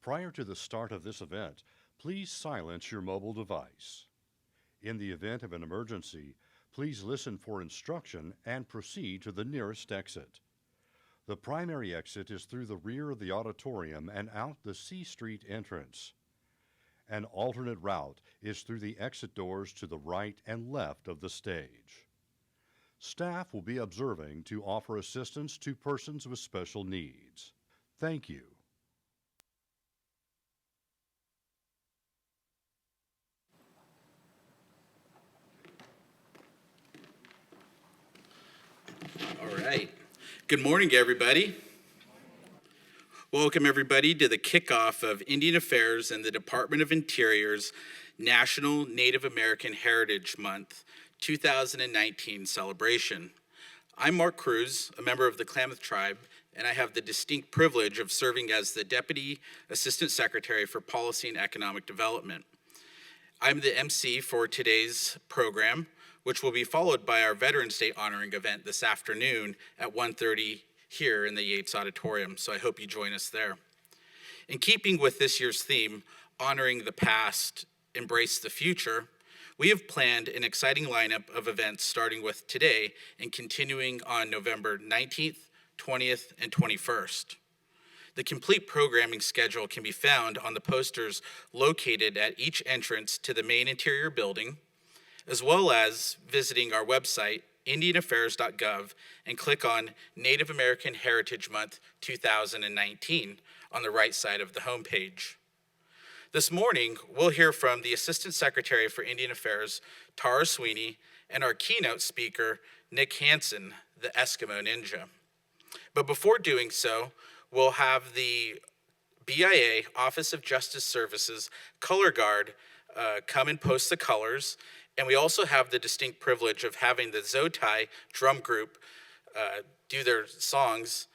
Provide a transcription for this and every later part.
Prior to the start of this event, please silence your mobile device. In the event of an emergency, please listen for instruction and proceed to the nearest exit. The primary exit is through the rear of the auditorium and out the C Street entrance. An alternate route is through the exit doors to the right and left of the stage. Staff will be observing to offer assistance to persons with special needs. Thank you. All right. Good morning, everybody. Welcome, everybody, to the kickoff of Indian Affairs and the Department of Interior's National Native American Heritage Month 2019 celebration. I'm Mark Cruz, a member of the Klamath Tribe, and I have the distinct privilege of serving as the Deputy Assistant Secretary for Policy and Economic Development. I'm the MC for today's program, which will be followed by our Veterans Day honoring event this afternoon at 1:30 here in the Yates Auditorium, so I hope you join us there. In keeping with this year's theme, honoring the past, embrace the future, we have planned an exciting lineup of events starting with today and continuing on November 19th, 20th, and 21st. The complete programming schedule can be found on the posters located at each entrance to the main interior building, as well as visiting our website, indianaffairs.gov, and click on Native American Heritage Month 2019 on the right side of the homepage. This morning, we'll hear from the Assistant Secretary for Indian Affairs, Tara Sweeney, and our keynote speaker, Nick Hanson, the Eskimo Ninja. But before doing so, we'll have the BIA, Office of Justice Services, Color Guard come and post the colors. And we also have the distinct privilege of having the Zotai drum group do their songs.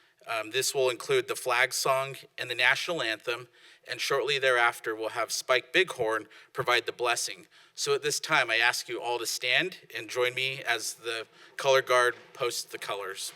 This will include the flag song and the national anthem, and shortly thereafter we'll have Spike Bighorn provide the blessing. So at this time, I ask you all to stand and join me as the color guard posts the colors.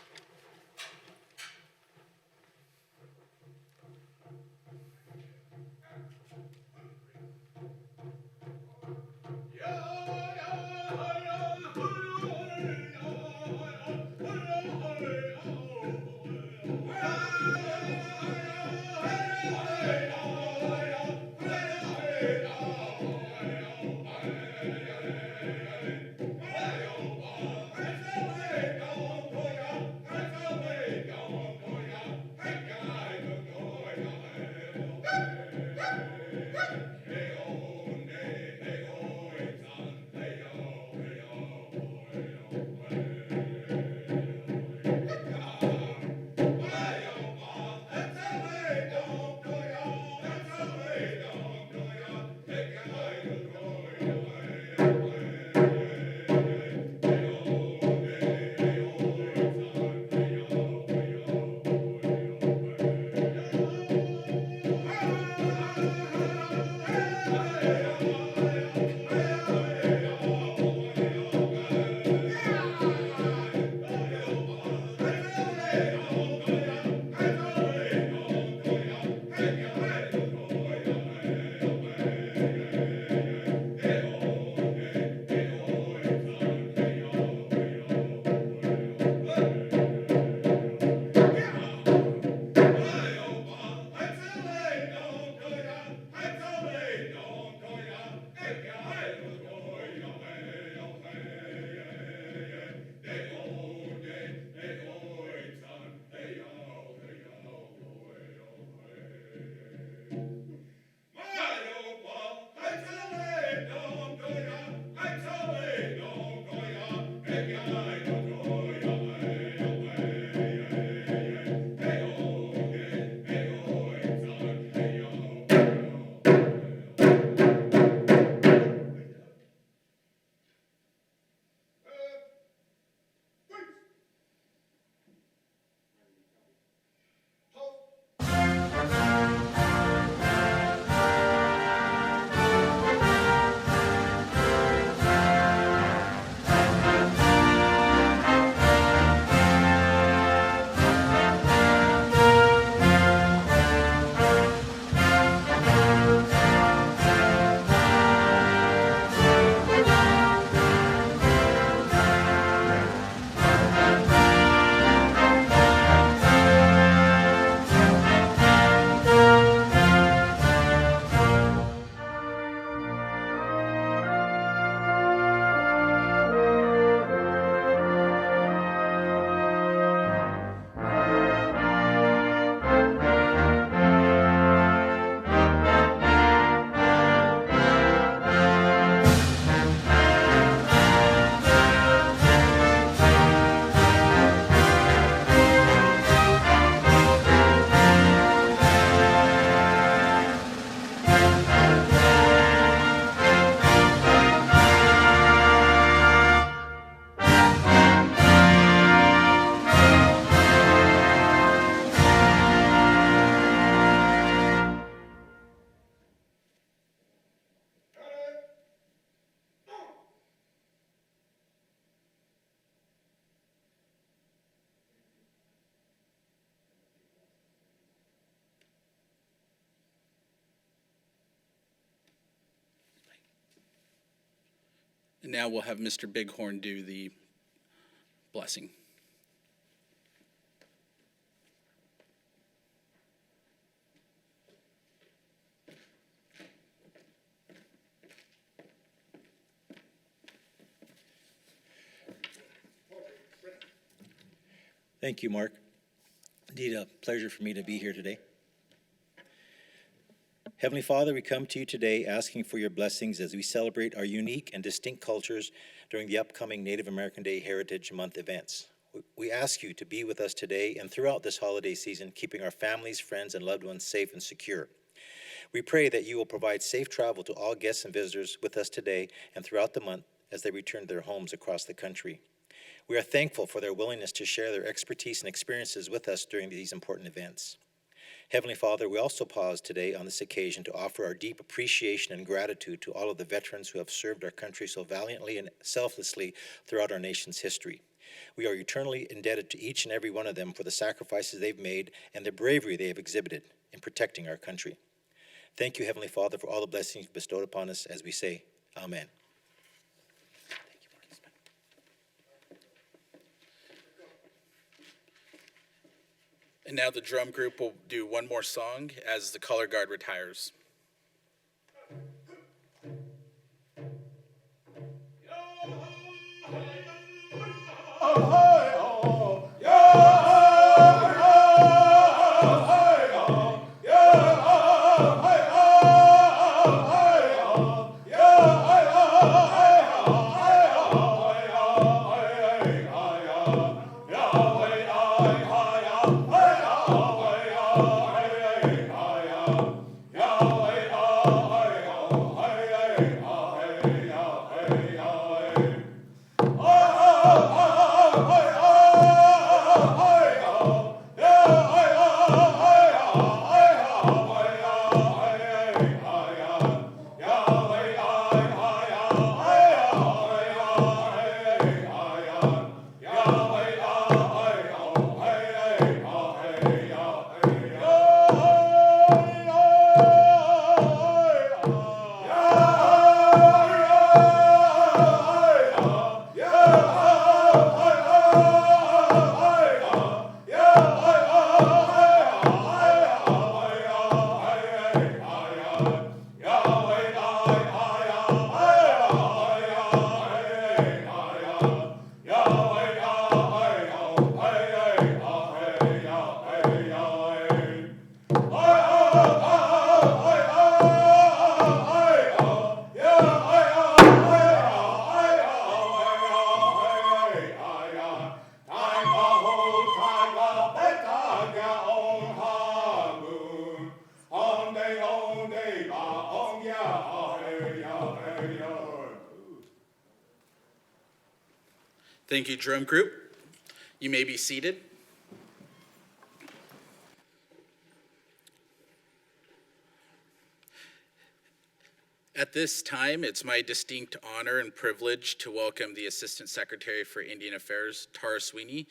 And now we'll have Mr. Bighorn do the blessing. Thank you, Mark. Indeed, a pleasure for me to be here today. Heavenly Father, we come to you today asking for your blessings as we celebrate our unique and distinct cultures during the upcoming Native American Day Heritage Month events. We ask you to be with us today and throughout this holiday season, keeping our families, friends, and loved ones safe and secure. We pray that you will provide safe travel to all guests and visitors with us today and throughout the month as they return to their homes across the country. We are thankful for their willingness to share their expertise and experiences with us during these important events. Heavenly Father, we also pause today on this occasion to offer our deep appreciation and gratitude to all of the veterans who have served our country so valiantly and selflessly throughout our nation's history. We are eternally indebted to each and every one of them for the sacrifices they've made and the bravery they have exhibited in protecting our country. Thank you, Heavenly Father, for all the blessings you've bestowed upon us as we say, Amen. And now the drum group will do one more song as the color guard retires. Thank you, drum group. You may be seated. At this time, it's my distinct honor and privilege to welcome the Assistant Secretary for Indian Affairs, Tara Sweeney,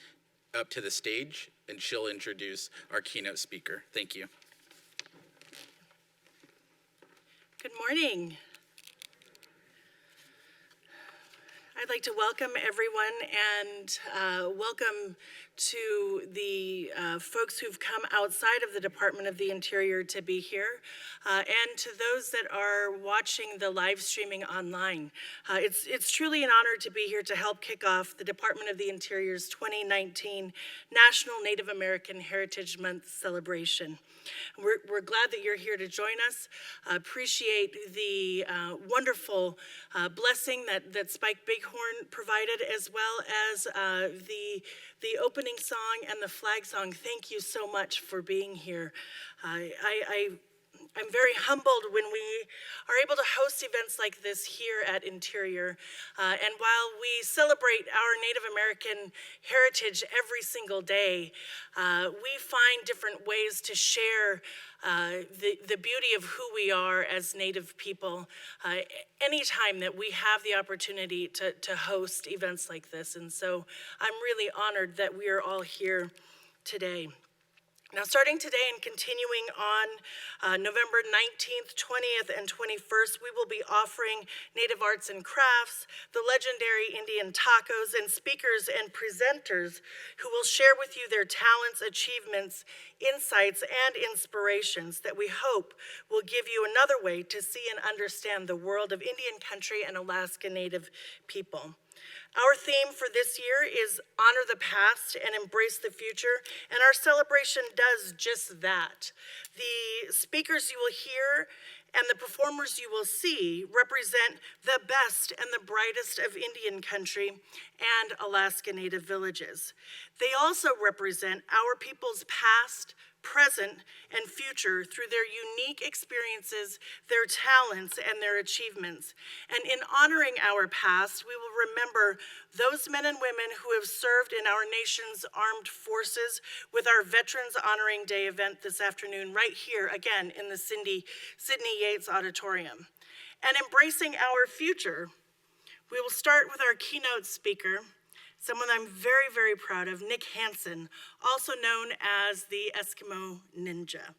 up to the stage, and she'll introduce our keynote speaker. Thank you. Good morning. I'd like to welcome everyone and welcome to the folks who've come outside of the Department of the Interior to be here, and to those that are watching the live streaming online. It's truly an honor to be here to help kick off the Department of the Interior's 2019 National Native American Heritage Month celebration. We're glad that you're here to join us. Appreciate the wonderful blessing that Spike Bighorn provided, as well as the opening song and the flag song. Thank you so much for being here. I'm very humbled when we are able to host events like this here at Interior. And while we celebrate our Native American heritage every single day, we find different ways to share the beauty of who we are as Native people anytime that we have the opportunity to host events like this. And so I'm really honored that we are all here today. Now, starting today and continuing on November 19th, 20th, and 21st, we will be offering Native arts and crafts, the legendary Indian tacos, and speakers and presenters who will share with you their talents, achievements, insights, and inspirations that we hope will give you another way to see and understand the world of Indian country and Alaska Native people. Our theme for this year is Honor the Past and Embrace the Future, and our celebration does just that. The speakers you will hear and the performers you will see represent the best and the brightest of Indian country and Alaska Native villages. They also represent our people's past, present, and future through their unique experiences, their talents, and their achievements. And in honoring our past, we will remember those men and women who have served in our nation's armed forces with our Veterans Honoring Day event this afternoon, right here, again, in the Sydney Yates Auditorium. And embracing our future, we will start with our keynote speaker, someone I'm very, very proud of, Nick Hanson, also known as the Eskimo Ninja.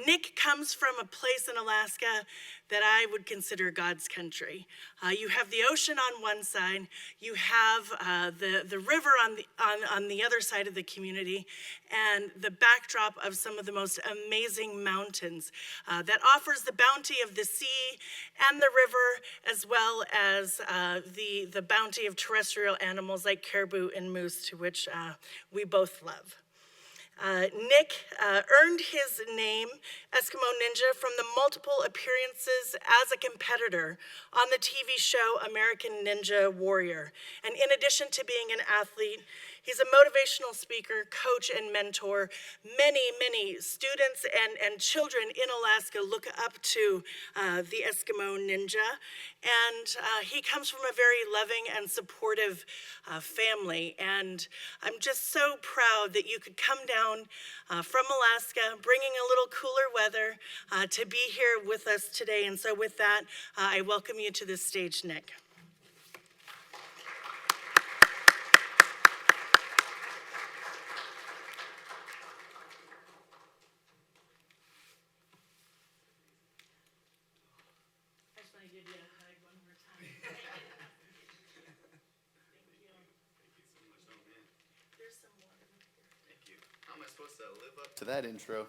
Nick comes from a place in Alaska that I would consider God's country. You have the ocean on one side, you have the river on the other side of the community, and the backdrop of some of the most amazing mountains that offers the bounty of the sea and the river, as well as the bounty of terrestrial animals like caribou and moose, to which we both love. Nick earned his name, Eskimo Ninja, from the multiple appearances as a competitor on the TV show American Ninja Warrior. And in addition to being an athlete, he's a motivational speaker, coach, and mentor. Many students and children in Alaska look up to the Eskimo Ninja. And he comes from a very loving and supportive family. And I'm just so proud that you could come down from Alaska, bringing a little cooler weather to be here with us today. And so with that, I welcome you to this stage, Nick. I just want to give you a hug one more time. Thank you. There's some water here. Thank you. How am I supposed to live up to that intro?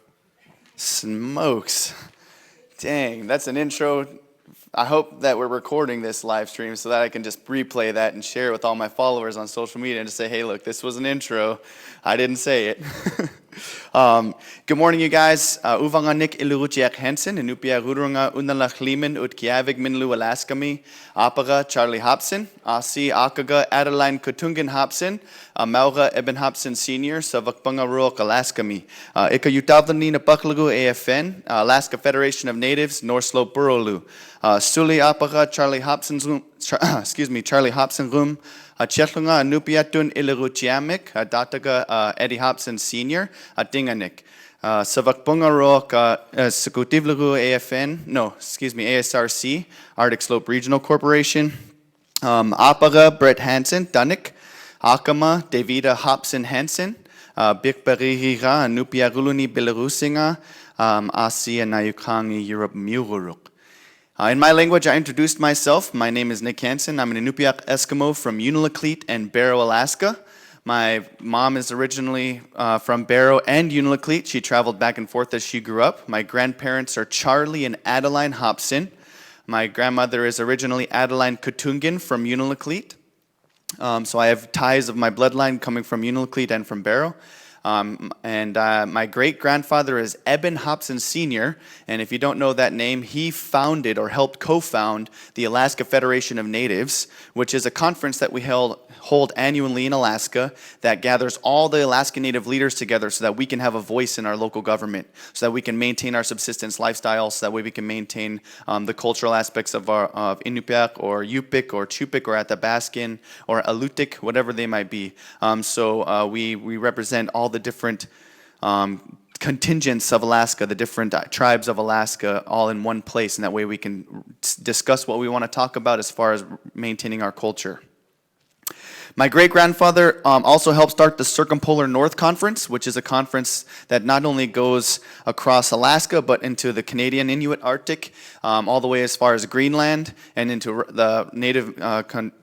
Smokes. Dang, that's an intro. I hope that we're recording this live stream so that I can just replay that and share it with all my followers on social media and just say, hey, look, this was an intro. I didn't say it. Good morning, you guys. Uvanga Nick Nick Hanson, Inupia Rurunga Unalach Liman Ut Kiavig Minlu Alaskami, Apara Charlie Hobson, Asi Akaga Adeline Kutungan Hobson, Maura Eben Hobson Sr., Savakbanga Ruok Alaskami, Ika Utavlani Napaklagu AFN, Alaska Federation of Natives, North Slope Burolu, Suli Apara Charlie Hobson, Charlie Hobson Room, Chetlunga Nupiatun Ilaruchiamik, Dataga Eddie Hobson Sr., Dinganik. Savakbunga Rock Sekutivlagu ASRC, Arctic Slope Regional Corporation. Apaga Brett Hansen, Danik. Akama Davida Hobson Hansen. Bikbarihira Nupiaruluni Belarusinga. Asia Nayukangi Europe Mururuk. In my language, I introduced myself. My name is Nick Hanson. I'm an Inupiaq Eskimo from Unalakleet and Barrow, Alaska. My mom is originally from Barrow and Unalakleet. She traveled back and forth as she grew up. My grandparents are Charlie and Adeline Hobson. My grandmother is originally Adeline Kutungan from Unalakleet. So I have ties of my bloodline coming from Unalakleet and from Barrow. My great-grandfather is Eben Hobson Sr., and if you don't know that name, he founded or helped co-found the Alaska Federation of Natives, which is a conference that we hold annually in Alaska that gathers all the Alaska Native leaders together so that we can have a voice in our local government, so that we can maintain our subsistence lifestyle, so that way we can maintain the cultural aspects of Inupiaq or Yupik or Chupik or Athabaskan or Alutiiq, whatever they might be. So we represent all the different contingents of Alaska, the different tribes of Alaska, all in one place, and that way we can discuss what we want to talk about as far as maintaining our culture. My great-grandfather also helped start the Circumpolar North Conference, which is a conference that not only goes across Alaska, but into the Canadian Inuit Arctic, all the way as far as Greenland, and into the native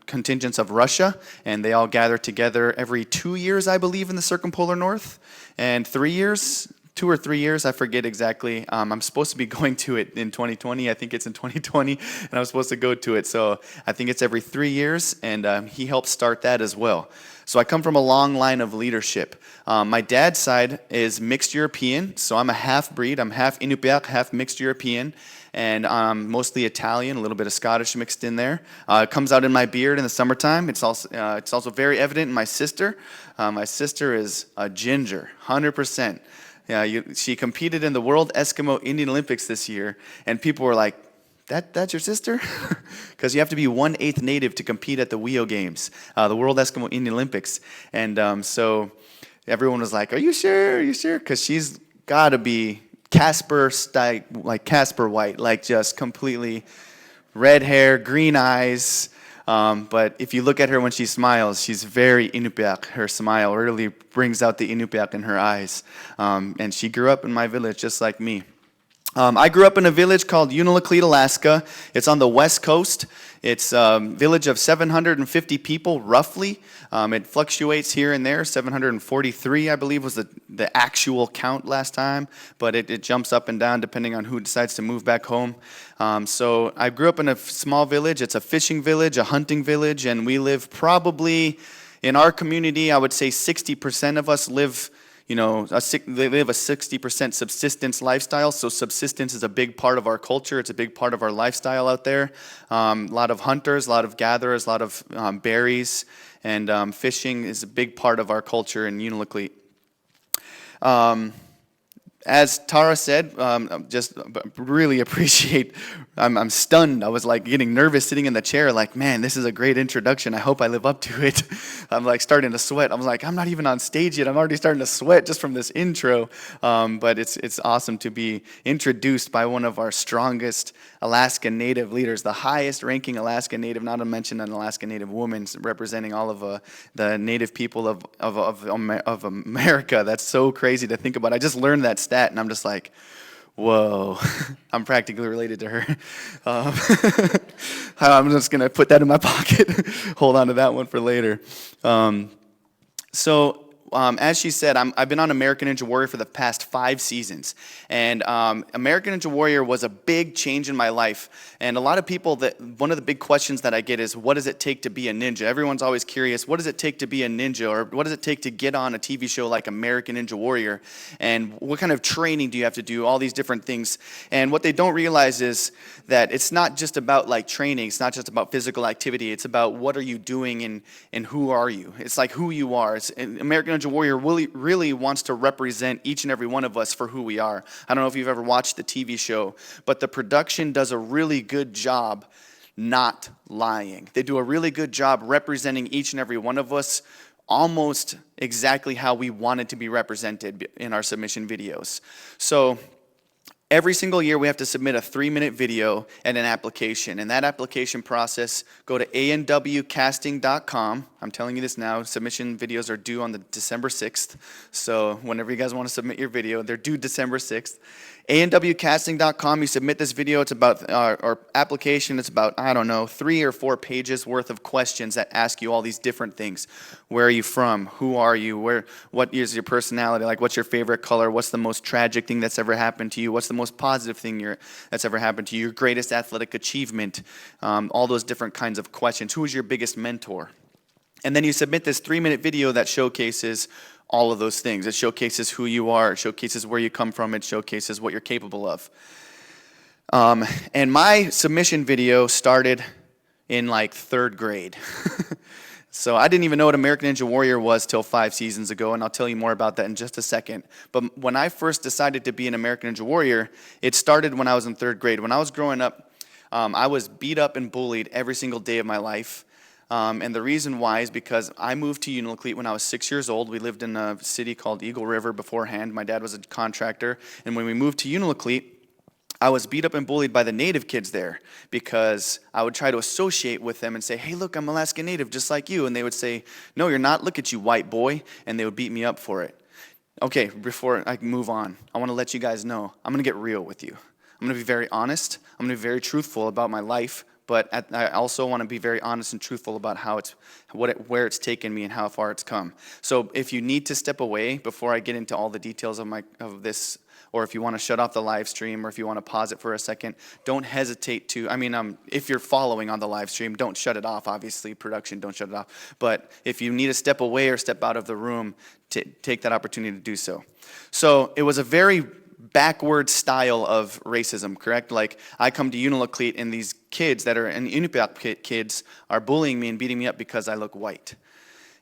contingents of Russia. And they all gather together every 2 years, I believe, in the Circumpolar North, and 3 years. 2 or 3 years, I forget exactly. I'm supposed to be going to it in 2020. I think it's in 2020, and I'm supposed to go to it. So I think it's every 3 years, and he helped start that as well. So I come from a long line of leadership. My dad's side is mixed European, so I'm a half-breed. I'm half Inupiaq, half mixed European, and mostly Italian, a little bit of Scottish mixed in there. It comes out in my beard in the summertime. It's also very evident in my sister. My sister is a ginger, 100%. Yeah, she competed in the World Eskimo Indian Olympics this year, and people were like, that's your sister? Because you have to be 1/8 native to compete at the WIO Games, the World Eskimo Indian Olympics. And so everyone was like, are you sure? Are you sure? Because she's got to be Casper style, like Casper White, like just completely red hair, green eyes. But if you look at her when she smiles, she's very Inupiaq. Her smile really brings out the Inupiaq in her eyes. And she grew up in my village just like me. I grew up in a village called Unalakleet, Alaska. It's on the west coast. It's a village of 750 people, roughly. It fluctuates here and there. 743, I believe, was the actual count last time, but it jumps up and down depending on who decides to move back home. So I grew up in a small village. It's a fishing village, a hunting village, and we live probably, in our community, I would say 60% of us live, they live a 60% subsistence lifestyle, so subsistence is a big part of our culture. It's a big part of our lifestyle out there. A lot of hunters, a lot of gatherers, a lot of berries, and fishing is a big part of our culture in Unalakleet. As Tara said, just really appreciate, I'm stunned. I was like getting nervous sitting in the chair, like, man, this is a great introduction. I hope I live up to it. I'm like starting to sweat. I was like, I'm not even on stage yet. I'm already starting to sweat just from this intro. But it's awesome to be introduced by one of our strongest Alaska Native leaders, the highest ranking Alaska Native, not to mention an Alaska Native woman representing all of the Native people of America. That's so crazy to think about. I just learned that stat, and I'm just like, whoa, I'm practically related to her. I'm just going to put that in my pocket, hold on to that one for later. As she said, I've been on American Ninja Warrior for the past 5 seasons. And American Ninja Warrior was a big change in my life. And a lot of people, one of the big questions that I get is, what does it take to be a ninja? Everyone's always curious, what does it take to be a ninja? Or what does it take to get on a TV show like American Ninja Warrior? And what kind of training do you have to do? All these different things. And what they don't realize is that it's not just about like training. It's not just about physical activity. It's about what are you doing and who are you? It's like who you are. American Ninja Warrior really wants to represent each and every one of us for who we are. I don't know if you've ever watched the TV show, but the production does a really good job not lying. They do a really good job representing each and every one of us almost exactly how we want it to be represented in our submission videos. So every single year we have to submit a 3-minute video and an application. And that application process, go to anwcasting.com. I'm telling you this now, submission videos are due on the December 6th. So whenever you guys want to submit your video, they're due December 6th. anwcasting.com, you submit this video. It's about our application. It's about, 3 or 4 pages worth of questions that ask you all these different things. Where are you from? Who are you? What is your personality? Like, what's your favorite color? What's the most tragic thing that's ever happened to you? What's the most positive thing that's ever happened to you? Your greatest athletic achievement? All those different kinds of questions. Who is your biggest mentor? And then you submit this 3-minute video that showcases all of those things. It showcases who you are. It showcases where you come from. It showcases what you're capable of. And my submission video started in like 3rd grade. So I didn't even know what American Ninja Warrior was till 5 seasons ago, and I'll tell you more about that in just a second. But when I first decided to be an American Ninja Warrior, it started when I was in 3rd grade. When I was growing up, I was beat up and bullied every single day of my life. And the reason why is because I moved to Unalakleet when I was 6 years old. We lived in a city called Eagle River beforehand. My dad was a contractor. And when we moved to Unalakleet, I was beat up and bullied by the native kids there because I would try to associate with them and say, hey, look, I'm Alaska Native just like you. And they would say, no, you're not. Look at you, white boy. And they would beat me up for it. Okay, before I move on, I want to let you guys know, I'm going to get real with you. I'm going to be very honest. I'm going to be very truthful about my life. But I also want to be very honest and truthful about where it's taken me and how far it's come. So if you need to step away before I get into all the details of this, or if you want to shut off the live stream, or if you want to pause it for a second, don't hesitate to. If you're following on the live stream, don't shut it off. Obviously, production, don't shut it off. But if you need to step away or step out of the room, take that opportunity to do so. So it was a very backward style of racism, correct? Like, I come to Unilocleat and these kids that are, and Inuit kids are bullying me and beating me up because I look white.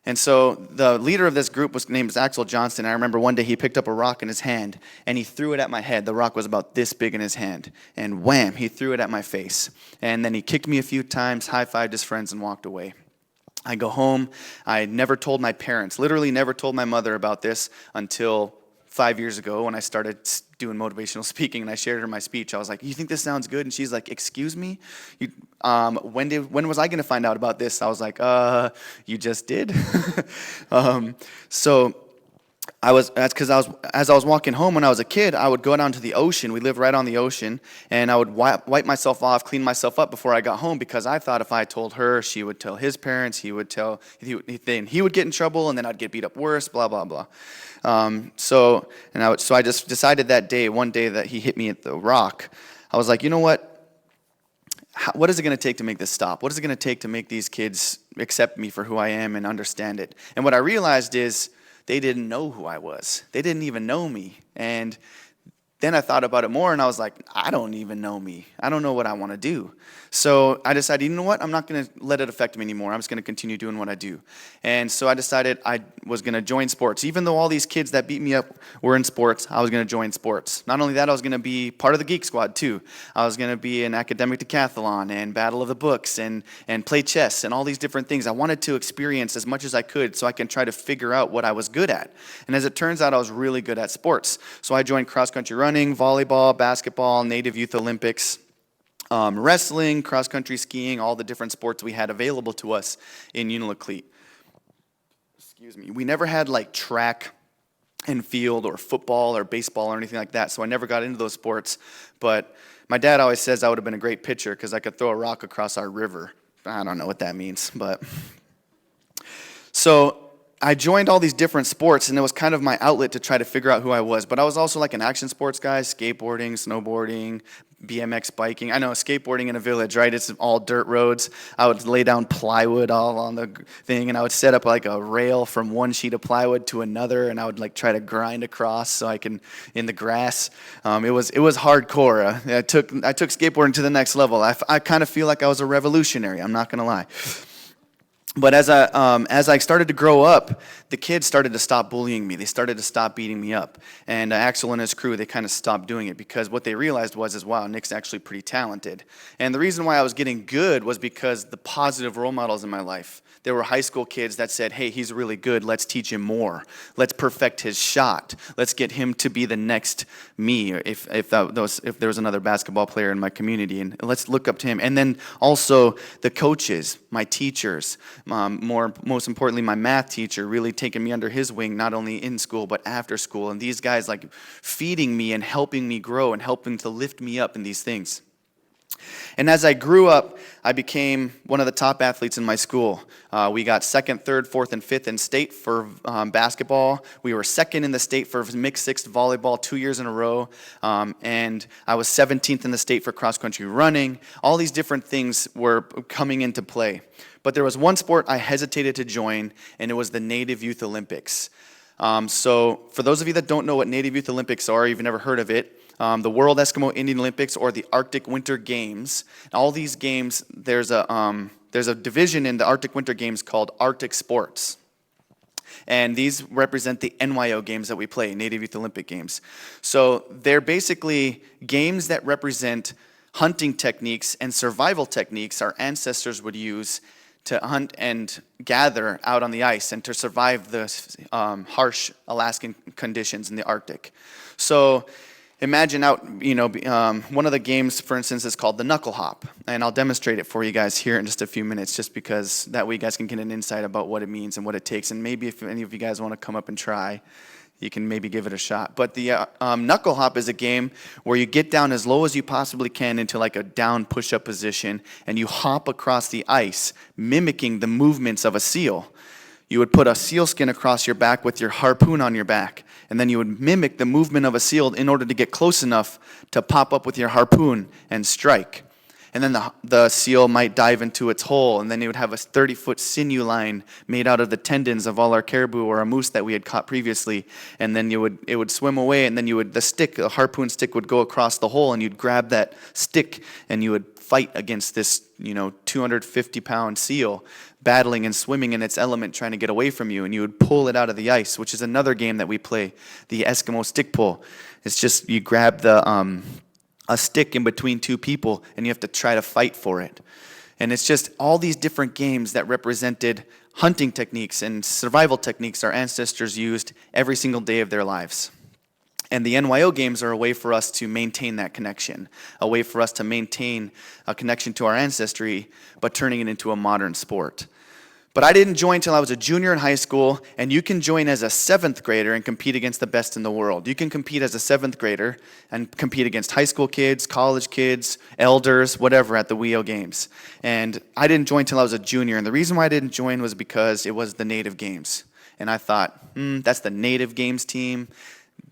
And so the leader of this group was named Axel Johnston. I remember one day he picked up a rock in his hand and he threw it at my head. The rock was about this big in his hand. And wham, he threw it at my face. And then he kicked me a few times, high-fived his friends, and walked away. I go home. I never told my parents, literally never told my mother about this until 5 years ago when I started doing motivational speaking, and I shared her my speech. I was like, you think this sounds good? And she's like, excuse me? When was I going to find out about this? I was like, you just did? So that's because as I was walking home when I was a kid, I would go down to the ocean. We live right on the ocean, and I would wipe myself off, clean myself up before I got home, because I thought if I told her, she would tell his parents, then he would get in trouble, and then I'd get beat up worse, blah, blah, blah. So I just decided one day that he hit me at the rock. I was like, you know what? What is it going to take to make this stop? What is it going to take to make these kids accept me for who I am and understand it? And what I realized is they didn't know who I was. They didn't even know me. And then I thought about it more, and I was like, I don't even know me. I don't know what I want to do. So I decided, you know what? I'm not going to let it affect me anymore. I'm just going to continue doing what I do. And so I decided I was going to join sports. Even though all these kids that beat me up were in sports, I was going to join sports. Not only that, I was going to be part of the Geek Squad, too. I was going to be in academic decathlon and battle of the books and play chess and all these different things. I wanted to experience as much as I could so I can try to figure out what I was good at. And as it turns out, I was really good at sports. So I joined cross-country running, volleyball, basketball, Native Youth Olympics, wrestling, cross-country skiing, all the different sports we had available to us in Unilocleat. Excuse me. We never had like track and field or football or baseball or anything like that, so I never got into those sports. But my dad always says I would have been a great pitcher because I could throw a rock across our river. I don't know what that means, but... So I joined all these different sports, and it was kind of my outlet to try to figure out who I was. But I was also like an action sports guy, skateboarding, snowboarding, BMX biking. I know, skateboarding in a village, right? It's all dirt roads. I would lay down plywood all on the thing, and I would set up like a rail from one sheet of plywood to another, and I would like try to grind across so I can, in the grass. It was hardcore. I took skateboarding to the next level. I kind of feel like I was a revolutionary, I'm not going to lie. But as I started to grow up, the kids started to stop bullying me. They started to stop beating me up. And Axel and his crew, they kind of stopped doing it because what they realized was, wow, Nick's actually pretty talented. And the reason why I was getting good was because the positive role models in my life. There were high school kids that said, hey, he's really good. Let's teach him more. Let's perfect his shot. Let's get him to be the next me, if there was another basketball player in my community. And let's look up to him. And then also the coaches, my teachers, most importantly, my math teacher, really taking me under his wing, not only in school, but after school. And these guys like feeding me and helping me grow and helping to lift me up in these things. And as I grew up, I became one of the top athletes in my school. We got second, third, fourth, and fifth in state for basketball. We were second in the state for mixed sixth volleyball 2 years in a row. And I was 17th in the state for cross-country running. All these different things were coming into play. But there was one sport I hesitated to join, and it was the Native Youth Olympics. So for those of you that don't know what Native Youth Olympics are, you've never heard of it, the World Eskimo Indian Olympics or the Arctic Winter Games. All these games, there's a division in the Arctic Winter Games called Arctic Sports. And these represent the NYO games that we play, Native Youth Olympic Games. So they're basically games that represent hunting techniques and survival techniques our ancestors would use to hunt and gather out on the ice and to survive the harsh Alaskan conditions in the Arctic. So imagine one of the games, for instance, is called the Knuckle Hop. And I'll demonstrate it for you guys here in just a few minutes, just because that way you guys can get an insight about what it means and what it takes. And maybe if any of you guys want to come up and try, you can maybe give it a shot. But the Knuckle Hop is a game where you get down as low as you possibly can into like a down push-up position, and you hop across the ice, mimicking the movements of a seal. You would put a seal skin across your back with your harpoon on your back, and then you would mimic the movement of a seal in order to get close enough to pop up with your harpoon and strike. And then the seal might dive into its hole, and then you would have a 30-foot sinew line made out of the tendons of all our caribou or a moose that we had caught previously. And then it would swim away, and then the harpoon stick would go across the hole, and you'd grab that stick, and you would fight against this 250-pound seal, battling and swimming in its element, trying to get away from you, and you would pull it out of the ice, which is another game that we play, the Eskimo stick pull. It's just you grab a stick in between two people, and you have to try to fight for it. And it's just all these different games that represented hunting techniques and survival techniques our ancestors used every single day of their lives. And the NYO games are a way for us to maintain that connection, a way for us to maintain a connection to our ancestry, but turning it into a modern sport. But I didn't join until I was a junior in high school, and you can join as a 7th grader and compete against the best in the world. You can compete as a 7th grader and compete against high school kids, college kids, elders, whatever at the WEO games. And I didn't join until I was a junior, and the reason why I didn't join was because it was the Native Games. And I thought, that's the Native Games team.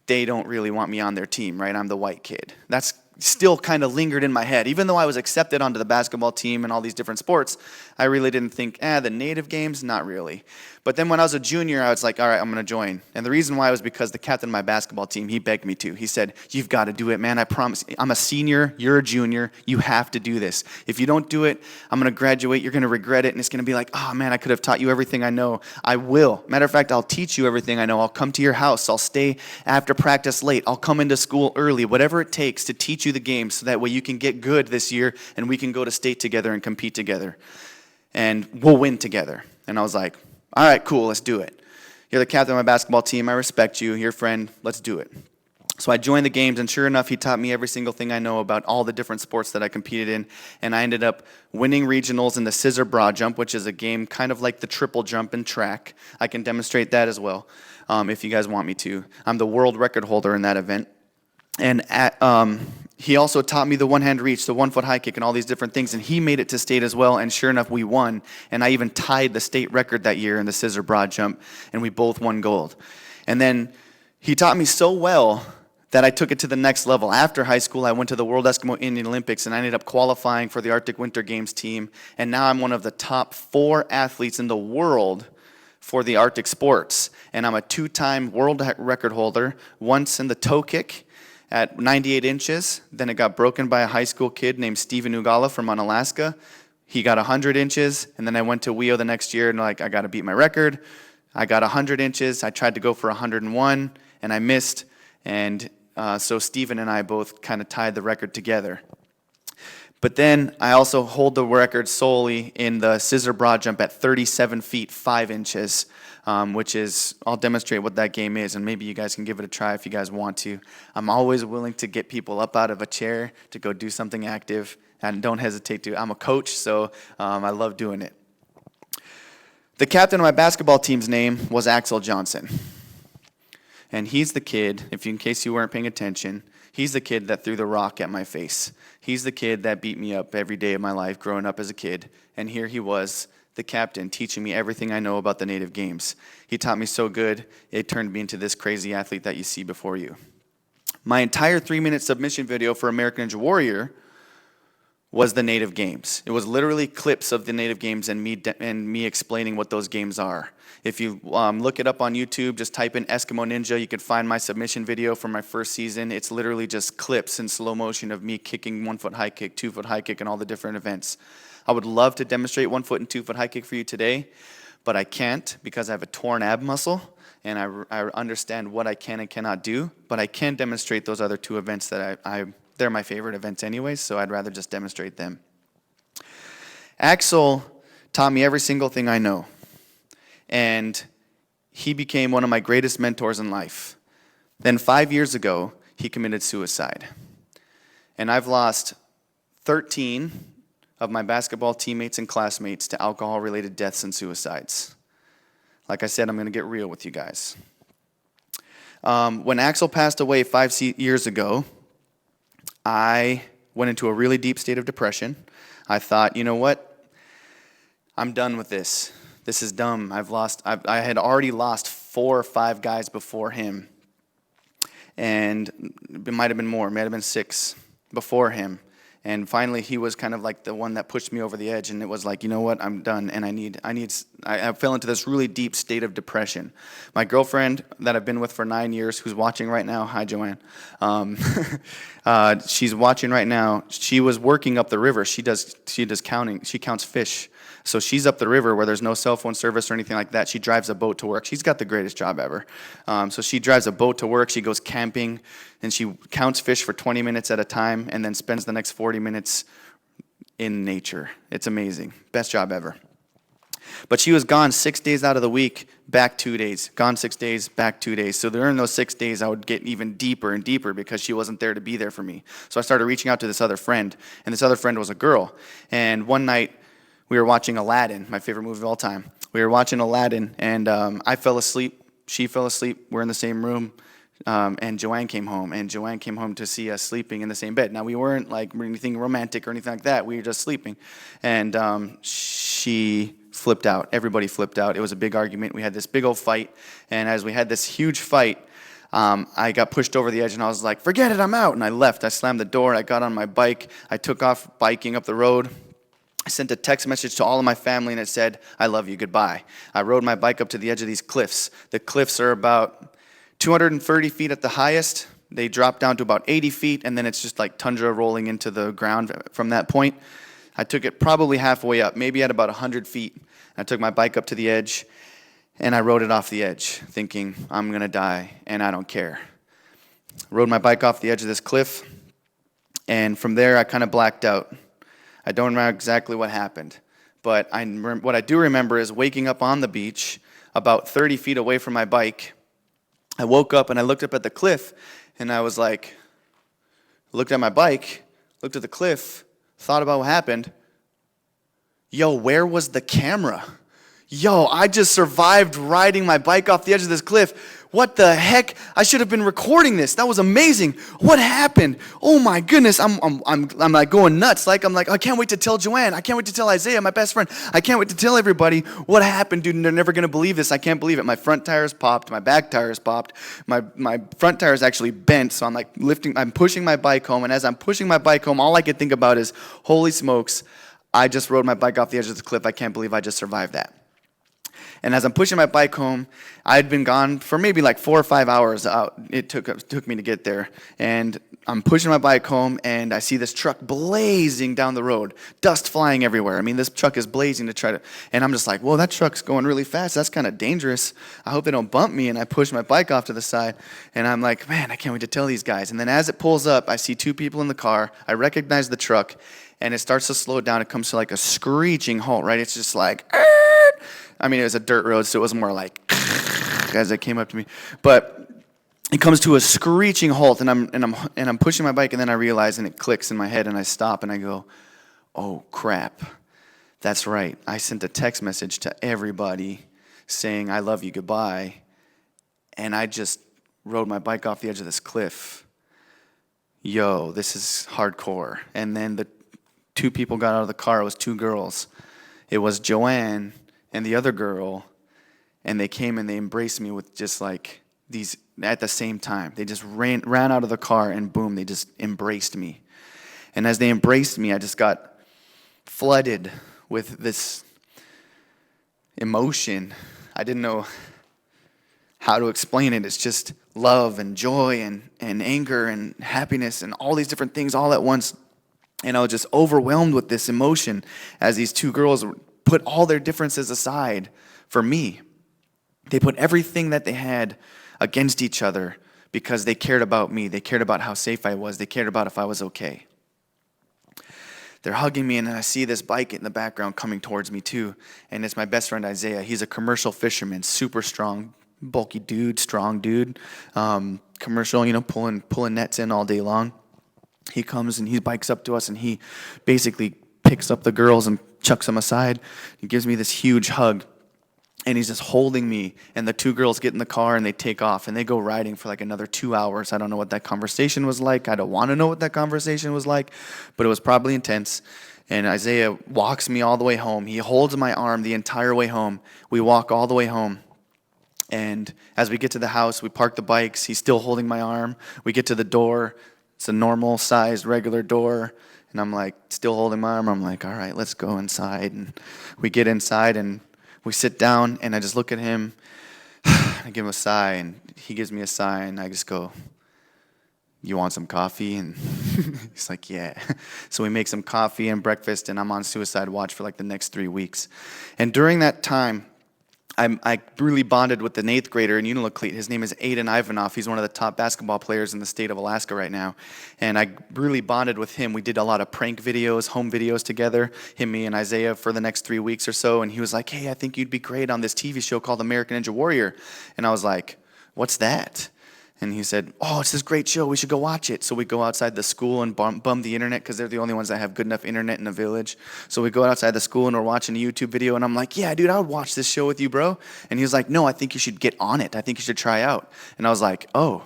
They don't really want me on their team, right? I'm the white kid. That's still kind of lingered in my head. Even though I was accepted onto the basketball team and all these different sports, I really didn't think, the Native Games, not really. But then when I was a junior, I was like, all right, I'm going to join. And the reason why was because the captain of my basketball team, he begged me to. He said, you've got to do it, man. I promise. I'm a senior. You're a junior. You have to do this. If you don't do it, I'm going to graduate. You're going to regret it. And it's going to be like, oh, man, I could have taught you everything I know. I will. Matter of fact, I'll teach you everything I know. I'll come to your house. I'll stay after practice late. I'll come into school early. Whatever it takes to teach you the game so that way you can get good this year and we can go to state together and compete together. And we'll win together. And I was like, all right, cool, let's do it. You're the captain of my basketball team. I respect you. You're a friend. Let's do it. So I joined the games, and sure enough, he taught me every single thing I know about all the different sports that I competed in. And I ended up winning regionals in the Scissor broad jump, which is a game kind of like the triple jump in track. I can demonstrate that as well if you guys want me to. I'm the world record holder in that event. And he also taught me the one-hand reach, the 1-foot high kick, and all these different things. And he made it to state as well, and sure enough, we won. And I even tied the state record that year in the Scissor broad jump, and we both won gold. And then he taught me so well that I took it to the next level. After high school, I went to the World Eskimo Indian Olympics, and I ended up qualifying for the Arctic Winter Games team. And now I'm one of the top 4 athletes in the world for the Arctic sports. And I'm a 2-time world record holder, once in the toe kick, at 98 inches. Then it got broken by a high school kid named Steven Ugala from Unalaska. He got 100 inches, and then I went to WEO the next year, and I got to beat my record. I got 100 inches. I tried to go for 101, and I missed. And so Steven and I both kind of tied the record together. But then I also hold the record solely in the Scissor broad jump at 37 feet 5 inches, which is, I'll demonstrate what that game is, and maybe you guys can give it a try if you guys want to. I'm always willing to get people up out of a chair to go do something active, and don't hesitate to. I'm a coach, so I love doing it. The captain of my basketball team's name was Axel Johnson. And he's the kid, in case you weren't paying attention, he's the kid that threw the rock at my face. He's the kid that beat me up every day of my life growing up as a kid. And here he was, the captain, teaching me everything I know about the Native Games. He taught me so good, it turned me into this crazy athlete that you see before you. My entire 3-minute submission video for American Ninja Warrior was the Native Games. It was literally clips of the Native Games and me explaining what those games are. If you look it up on YouTube, just type in Eskimo Ninja, you can find my submission video from my first season. It's literally just clips in slow motion of me kicking 1-foot high kick, 2-foot high kick, and all the different events. I would love to demonstrate 1-foot and 2-foot high kick for you today, but I can't because I have a torn ab muscle, and I understand what I can and cannot do, but I can demonstrate those other 2 events that they're my favorite events anyways, so I'd rather just demonstrate them. Axel taught me every single thing I know, and he became one of my greatest mentors in life. Then 5 years ago, he committed suicide. And I've lost 13 of my basketball teammates and classmates to alcohol-related deaths and suicides. Like I said, I'm going to get real with you guys. When Axel passed away 5 years ago, I went into a really deep state of depression. I thought, you know what? I'm done with this. This is dumb. I had already lost 4 or 5 guys before him. And it might have been more, it might have been 6 before him. And finally, he was kind of like the one that pushed me over the edge, and it was like, you know what, I'm done, and I fell into this really deep state of depression. My girlfriend that I've been with for 9 years, who's watching right now, hi, Joanne, she's watching right now. She was working up the river. She does counting. She counts fish. So she's up the river where there's no cell phone service or anything like that. She drives a boat to work. She's got the greatest job ever. So she drives a boat to work. She goes camping, and she counts fish for 20 minutes at a time and then spends the next 40 minutes in nature. It's amazing. Best job ever. But she was gone 6 days out of the week, back 2 days. Gone 6 days, back 2 days. So during those 6 days, I would get even deeper and deeper because she wasn't there to be there for me. So I started reaching out to this other friend, and this other friend was a girl. And one night, we were watching Aladdin, my favorite movie of all time. We were watching Aladdin, and I fell asleep. She fell asleep. We're in the same room, and Joanne came home. And Joanne came home to see us sleeping in the same bed. Now, we weren't like anything romantic or anything like that. We were just sleeping. And she flipped out. Everybody flipped out. It was a big argument. We had this big old fight. And as we had this huge fight, I got pushed over the edge, and I was like, forget it, I'm out. And I left. I slammed the door. I got on my bike. I took off biking up the road. I sent a text message to all of my family, and it said, I love you, goodbye. I rode my bike up to the edge of these cliffs. The cliffs are about 230 feet at the highest. They drop down to about 80 feet, and then it's just like tundra rolling into the ground from that point. I took it probably halfway up, maybe at about 100 feet. I took my bike up to the edge, and I rode it off the edge, thinking, I'm going to die, and I don't care. Rode my bike off the edge of this cliff, and from there I kind of blacked out. I don't remember exactly what happened, but what I do remember is waking up on the beach about 30 feet away from my bike. I woke up and I looked up at the cliff, and I was like, looked at my bike, looked at the cliff, thought about what happened. Yo, where was the camera? Yo, I just survived riding my bike off the edge of this cliff. What the heck? I should have been recording this. That was amazing. What happened? Oh my goodness, I'm like going nuts. I'm like, I can't wait to tell Joanne. I can't wait to tell Isaiah, my best friend. I can't wait to tell everybody what happened, dude. And they're never gonna believe this. I can't believe it. My front tires popped. My back tires popped. My front tires actually bent. So I'm pushing my bike home. And as I'm pushing my bike home, all I could think about is, holy smokes, I just rode my bike off the edge of the cliff. I can't believe I just survived that. And as I'm pushing my bike home, I had been gone for maybe like 4 or 5 hours. It took me to get there. And I'm pushing my bike home, and I see this truck blazing down the road, dust flying everywhere. I mean, this truck is blazing and I'm just like, whoa, that truck's going really fast. That's kind of dangerous. I hope they don't bump me. And I push my bike off to the side, and I'm like, man, I can't wait to tell these guys. And then as it pulls up, I see 2 people in the car. I recognize the truck, and it starts to slow down. It comes to like a screeching halt, right? It's just like, I mean, it was a dirt road, so it was more like as it came up to me. But it comes to a screeching halt, and I'm pushing my bike, and then I realize, and it clicks in my head, and I stop, and I go, oh crap, that's right. I sent a text message to everybody saying I love you, goodbye, and I just rode my bike off the edge of this cliff. Yo, this is hardcore. And then the 2 people got out of the car. It was 2 girls. It was Joanne and the other girl, and they came and they embraced me with just like these at the same time. They just ran out of the car, and boom, they just embraced me. And as they embraced me, I just got flooded with this emotion. I didn't know how to explain it. It's just love and joy and anger and happiness and all these different things all at once. And I was just overwhelmed with this emotion as these 2 girls put all their differences aside for me. They put everything that they had against each other because they cared about me. They cared about how safe I was. They cared about if I was okay. They're hugging me, and I see this bike in the background coming towards me too. And it's my best friend Isaiah. He's a commercial fisherman, super strong, bulky dude, strong dude, commercial, pulling nets in all day long. He comes and he bikes up to us and he basically picks up the girls and chucks them aside. He gives me this huge hug. And he's just holding me, and the two girls get in the car, and they take off, and they go riding for like another 2 hours. I don't know what that conversation was like. I don't want to know what that conversation was like, but it was probably intense. And Isaiah walks me all the way home. He holds my arm the entire way home. We walk all the way home. And as we get to the house, we park the bikes. He's still holding my arm. We get to the door. It's a normal-sized, regular door. And I'm like, still holding my arm. I'm like, all right, let's go inside. And we get inside, and we sit down, and I just look at him. I give him a sigh, and he gives me a sigh, and I just go, you want some coffee? And he's like, yeah. So we make some coffee and breakfast, and I'm on suicide watch for like the next 3 weeks. And during that time, I really bonded with an 8th grader in Uniloclete. His name is Aiden Ivanov. He's one of the top basketball players in the state of Alaska right now. And I really bonded with him. We did a lot of prank videos, home videos together, him, me, and Isaiah for the next 3 weeks or so. And he was like, hey, I think you'd be great on this TV show called American Ninja Warrior. And I was like, what's that? And he said, oh, it's this great show. We should go watch it. So we go outside the school and bum the internet because they're the only ones that have good enough internet in the village. So we go outside the school and we're watching a YouTube video. And I'm like, yeah, dude, I would watch this show with you, bro. And he was like, no, I think you should get on it. I think you should try out. And I was like, oh,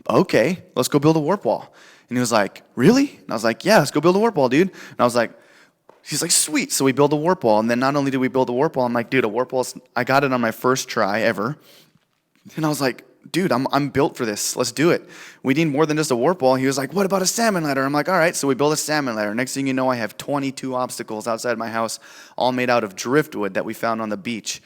okay, let's go build a warp wall. And he was like, really? And I was like, yeah, let's go build a warp wall, dude. And I was like, he's like, sweet. So we build a warp wall. And then not only did we build a warp wall, I'm like, dude, a warp wall, I got it on my first try ever. And I was like, dude, I'm built for this. Let's do it. We need more than just a warp wall. He was like, what about a salmon ladder? I'm like, all right. So we build a salmon ladder. Next thing you know, I have 22 obstacles outside my house, all made out of driftwood that we found on the beach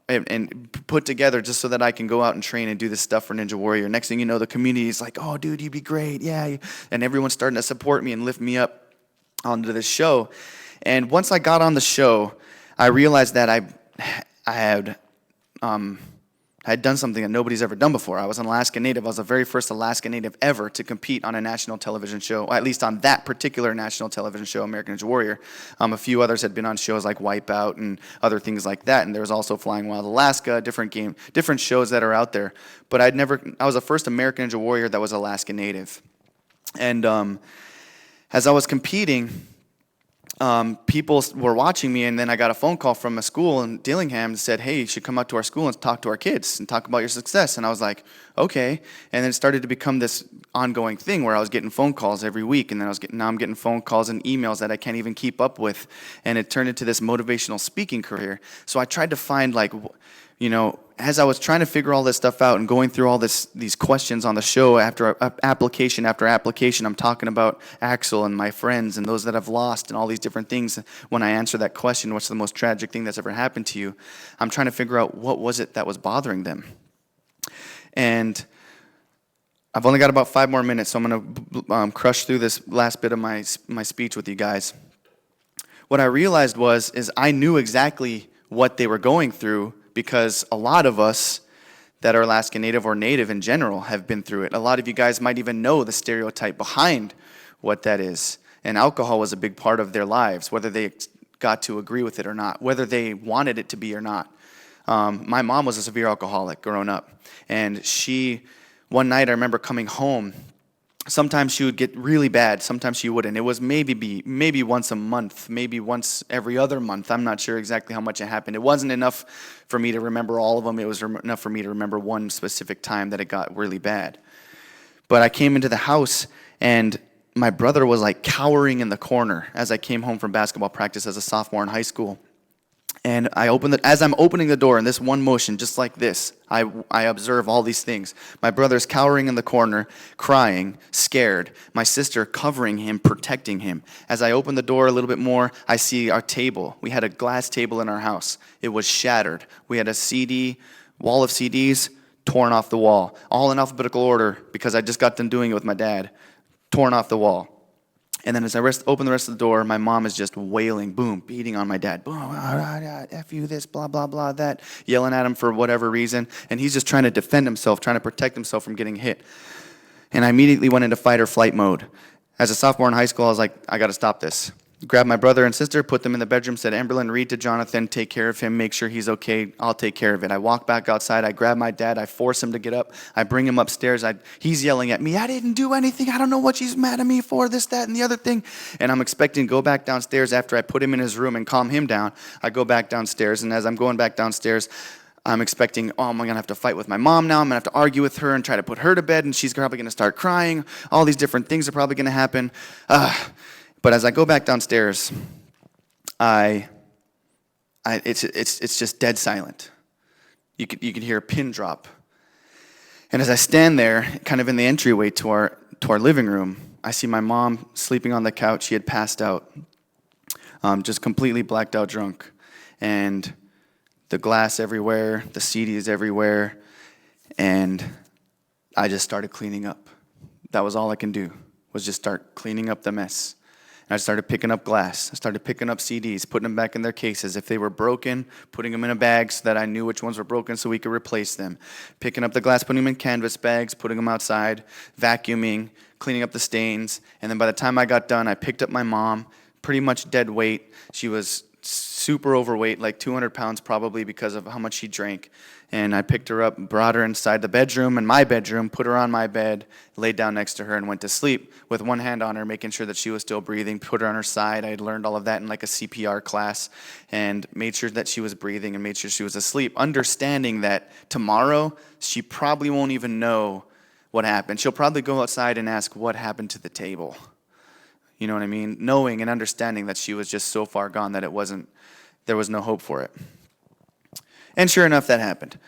and put together just so that I can go out and train and do this stuff for Ninja Warrior. Next thing you know, the community is like, oh, dude, you'd be great. Yeah. And everyone's starting to support me and lift me up onto this show. And once I got on the show, I realized that I had done something that nobody's ever done before. I was an Alaska Native. I was the very first Alaska Native ever to compete on a national television show, or at least on that particular national television show, American Ninja Warrior. A few others had been on shows like Wipeout and other things like that, and there was also Flying Wild Alaska, different shows that are out there. But I was the first American Ninja Warrior that was Alaska Native. And as I was competing, people were watching me, and then I got a phone call from a school in Dillingham that said, hey, you should come out to our school and talk to our kids and talk about your success. And I was like, okay. And then it started to become this ongoing thing where I was getting phone calls every week, and then now I'm getting phone calls and emails that I can't even keep up with. And it turned into this motivational speaking career. So I tried to find, as I was trying to figure all this stuff out and going through all these questions on the show after application after application, I'm talking about Axel and my friends and those that I've lost and all these different things. When I answer that question, what's the most tragic thing that's ever happened to you? I'm trying to figure out what was it that was bothering them. And I've only got about 5 more minutes, so I'm going to crush through this last bit of my speech with you guys. What I realized is I knew exactly what they were going through, because a lot of us that are Alaska Native or Native in general have been through it. A lot of you guys might even know the stereotype behind what that is. And alcohol was a big part of their lives, whether they got to agree with it or not, whether they wanted it to be or not. My mom was a severe alcoholic growing up. And one night I remember coming home. Sometimes she would get really bad, sometimes she wouldn't. It was maybe once a month, maybe once every other month. I'm not sure exactly how much it happened. It wasn't enough for me to remember all of them. It was enough for me to remember one specific time that it got really bad. But I came into the house, and my brother was like cowering in the corner as I came home from basketball practice as a sophomore in high school. And as I'm opening the door in this one motion, just like this, I observe all these things. My brother's cowering in the corner, crying, scared. My sister covering him, protecting him. As I open the door a little bit more, I see our table. We had a glass table in our house. It was shattered. We had a wall of CDs torn off the wall, all in alphabetical order because I just got done doing it with my dad, torn off the wall. And then as I open the rest of the door, my mom is just wailing, boom, beating on my dad. Boom, F you this, blah, blah, blah, that, yelling at him for whatever reason. And he's just trying to defend himself, trying to protect himself from getting hit. And I immediately went into fight or flight mode. As a sophomore in high school, I was like, I got to stop this. Grabbed my brother and sister, put them in the bedroom, said, Amberlyn, read to Jonathan, take care of him, make sure he's okay, I'll take care of it. I walk back outside, I grab my dad, I force him to get up, I bring him upstairs, he's yelling at me, I didn't do anything, I don't know what she's mad at me for, this, that, and the other thing. And I'm expecting to go back downstairs after I put him in his room and calm him down. I go back downstairs, and as I'm going back downstairs, I'm expecting, I'm going to have to fight with my mom now. I'm going to have to argue with her and try to put her to bed, and she's probably going to start crying. All these different things are probably going to happen. But as I go back downstairs, it's just dead silent. You could hear a pin drop. And as I stand there, kind of in the entryway to our living room, I see my mom sleeping on the couch. She had passed out, just completely blacked out drunk. And the glass everywhere, the CDs everywhere, and I just started cleaning up. That was all I can do, was just start cleaning up the mess. And I started picking up glass. I started picking up CDs, putting them back in their cases. If they were broken, putting them in a bag so that I knew which ones were broken so we could replace them. Picking up the glass, putting them in canvas bags, putting them outside, vacuuming, cleaning up the stains. And then by the time I got done, I picked up my mom, pretty much dead weight. She was super overweight, like 200 pounds probably because of how much she drank. And I picked her up, brought her inside the bedroom, in my bedroom, put her on my bed, laid down next to her and went to sleep with one hand on her, making sure that she was still breathing, put her on her side. I had learned all of that in like a CPR class and made sure that she was breathing and made sure she was asleep, understanding that tomorrow she probably won't even know what happened. She'll probably go outside and ask what happened to the table. You know what I mean? Knowing and understanding that she was just so far gone that there was no hope for it. And sure enough, that happened.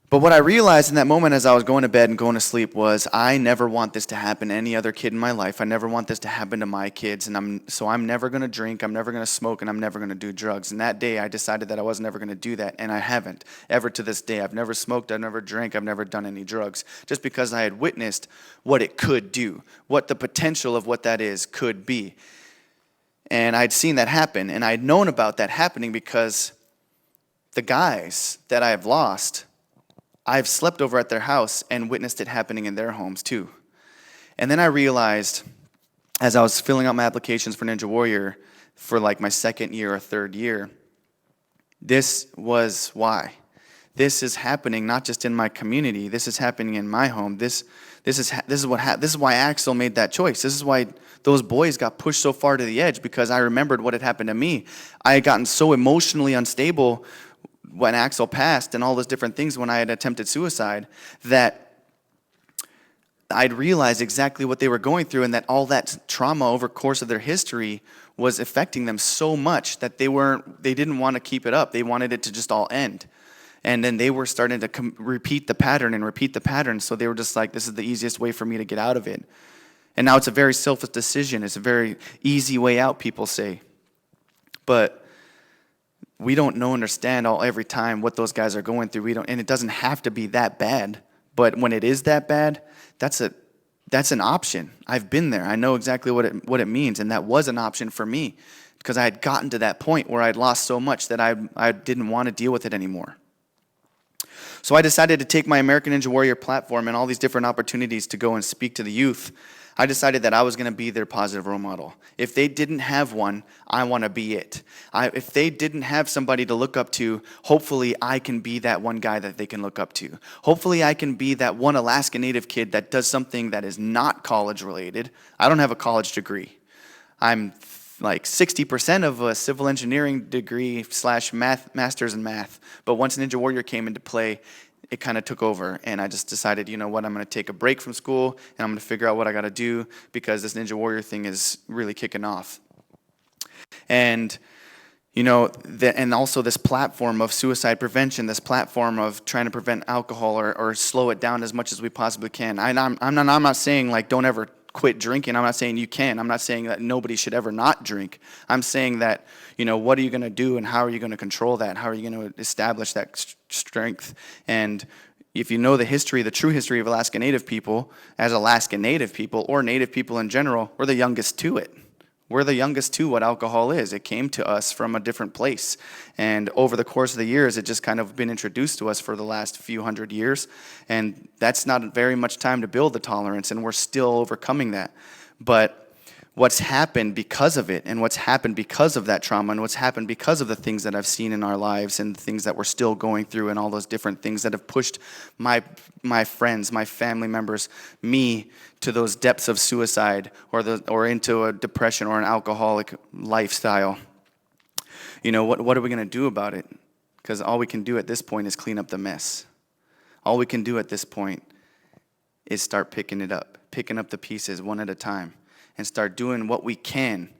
But what I realized in that moment as I was going to bed and going to sleep was I never want this to happen to any other kid in my life. I never want this to happen to my kids. And so I'm never going to drink, I'm never going to smoke, and I'm never going to do drugs. And that day I decided that I was never going to do that, and I haven't. Ever to this day, I've never smoked, I've never drank, I've never done any drugs. Just because I had witnessed what it could do, what the potential of what that is could be. And I'd seen that happen, and I'd known about that happening because the guys that I have lost, I've slept over at their house and witnessed it happening in their homes too. And then I realized, as I was filling out my applications for Ninja Warrior for like my second year or third year, this was why. This is happening not just in my community. This is happening in my home. This is why Axel made that choice. This is why those boys got pushed so far to the edge, because I remembered what had happened to me. I had gotten so emotionally unstable when Axel passed and all those different things when I had attempted suicide that I'd realized exactly what they were going through, and that all that trauma over the course of their history was affecting them so much that they didn't want to keep it up. They wanted it to just all end. And then they were starting to repeat the pattern. So they were just like, this is the easiest way for me to get out of it. And now it's a very selfish decision. It's a very easy way out, people say. But we don't understand every time what those guys are going through. And it doesn't have to be that bad. But when it is that bad, that's an option. I've been there. I know exactly what it means. And that was an option for me, because I had gotten to that point where I'd lost so much that I didn't want to deal with it anymore. So I decided to take my American Ninja Warrior platform and all these different opportunities to go and speak to the youth. I decided that I was going to be their positive role model. If they didn't have one, I want to be it. If they didn't have somebody to look up to, hopefully I can be that one guy that they can look up to. Hopefully I can be that one Alaska Native kid that does something that is not college related. I don't have a college degree. I'm like 60% of a civil engineering degree / master's in math. But once Ninja Warrior came into play, it kind of took over, and I just decided, you know what, I'm going to take a break from school, and I'm going to figure out what I got to do, because this Ninja Warrior thing is really kicking off. And, you know, and also this platform of suicide prevention, this platform of trying to prevent alcohol or slow it down as much as we possibly can. I'm not saying, like, don't ever quit drinking. I'm not saying you can. I'm not saying that nobody should ever not drink. I'm saying that, you know, what are you going to do, and how are you going to control that? How are you going to establish that strength? And if you know the true history of Alaska Native people, as Alaska Native people or Native people in general, we're the youngest to it. We're the youngest to what alcohol is. It came to us from a different place. And over the course of the years, it just kind of been introduced to us for the last few hundred years. And that's not very much time to build the tolerance, and we're still overcoming that. But what's happened because of it, and what's happened because of that trauma, and what's happened because of the things that I've seen in our lives, and the things that we're still going through, and all those different things that have pushed my friends, my family members, me to those depths of suicide, or into a depression or an alcoholic lifestyle. What are we going to do about it? Because all we can do at this point is clean up the mess. All we can do at this point is start picking up the pieces one at a time, and start doing what we can.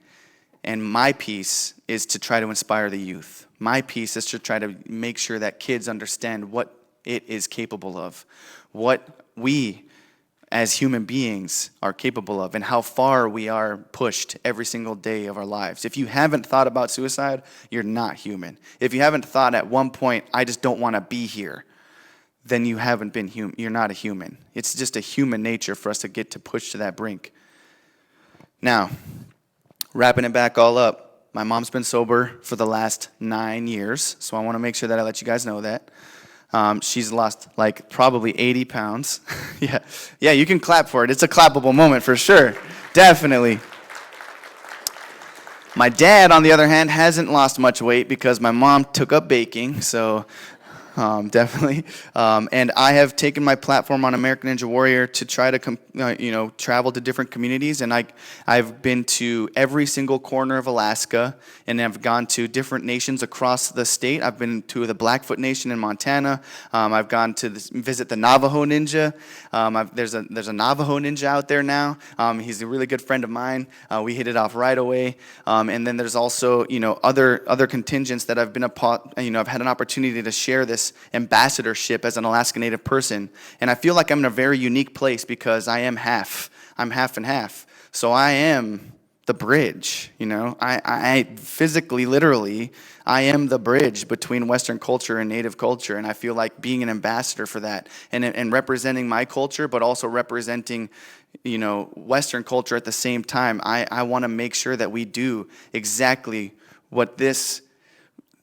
And my piece is to try to inspire the youth. My piece is to try to make sure that kids understand what it is capable of, what we as human beings are capable of, and how far we are pushed every single day of our lives. If you haven't thought about suicide, you're not human. If you haven't thought at one point, I just don't want to be here, then you haven't been human. You're not a human. It's just a human nature for us to get to push to that brink. Now, wrapping it back all up, my mom's been sober for the last 9 years, so I want to make sure that I let you guys know that. She's lost like probably 80 pounds. Yeah, you can clap for it. It's a clappable moment for sure, definitely. My dad, on the other hand, hasn't lost much weight because my mom took up baking, so definitely. And I have taken my platform on American Ninja Warrior to try to, travel to different communities. And I've been to every single corner of Alaska, and I've gone to different nations across the state. I've been to the Blackfoot Nation in Montana. I've gone to visit the Navajo Ninja. There's a Navajo Ninja out there now. He's a really good friend of mine. We hit it off right away. And then there's also, other contingents that I've been I've had an opportunity to share this ambassadorship as an Alaska Native person. And I feel like I'm in a very unique place because I'm half and half. So I am the bridge, I physically, literally, I am the bridge between Western culture and Native culture. And I feel like being an ambassador for that and representing my culture, but also representing, Western culture at the same time. I want to make sure that we do exactly what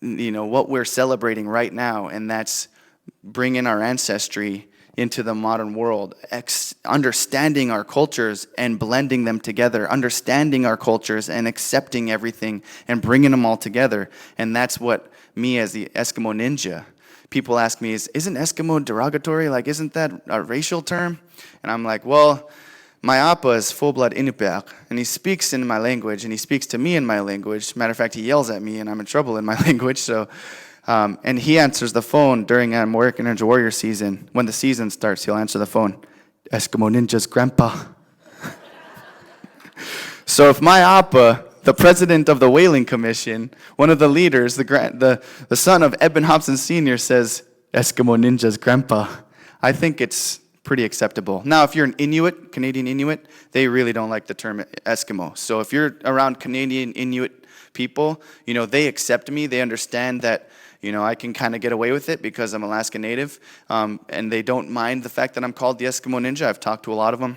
what we're celebrating right now, and that's bringing our ancestry into the modern world, understanding our cultures and blending them together, understanding our cultures and accepting everything and bringing them all together. And that's what me as the Eskimo Ninja, people ask me, isn't Eskimo derogatory? Like, isn't that a racial term? And I'm like, well, my Appa is full-blood Inuit, and he speaks in my language, and he speaks to me in my language. Matter of fact, he yells at me, and I'm in trouble in my language. So, and he answers the phone during American Ninja Warrior season. When the season starts, he'll answer the phone, Eskimo Ninja's grandpa. So if my Appa, the president of the Whaling Commission, one of the leaders, the son of Eben Hobson Sr., says, Eskimo Ninja's grandpa, I think it's pretty acceptable. Now, if you're an Inuit, Canadian Inuit, they really don't like the term Eskimo. So if you're around Canadian Inuit people, they accept me. They understand that, I can kind of get away with it because I'm Alaska Native, and they don't mind the fact that I'm called the Eskimo Ninja. I've talked to a lot of them,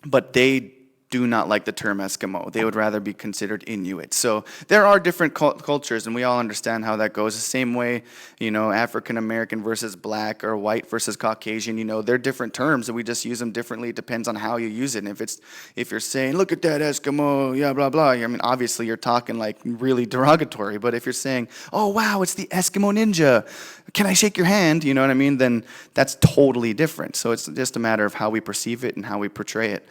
but they do not like the term Eskimo. They would rather be considered Inuit. So there are different cultures, and we all understand how that goes. The same way, African American versus black, or white versus Caucasian, they're different terms, and we just use them differently. It depends on how you use it. And if you're saying, look at that Eskimo, yeah, blah, blah, obviously you're talking like really derogatory. But if you're saying, oh, wow, it's the Eskimo Ninja, can I shake your hand? You know what I mean? Then that's totally different. So it's just a matter of how we perceive it and how we portray it.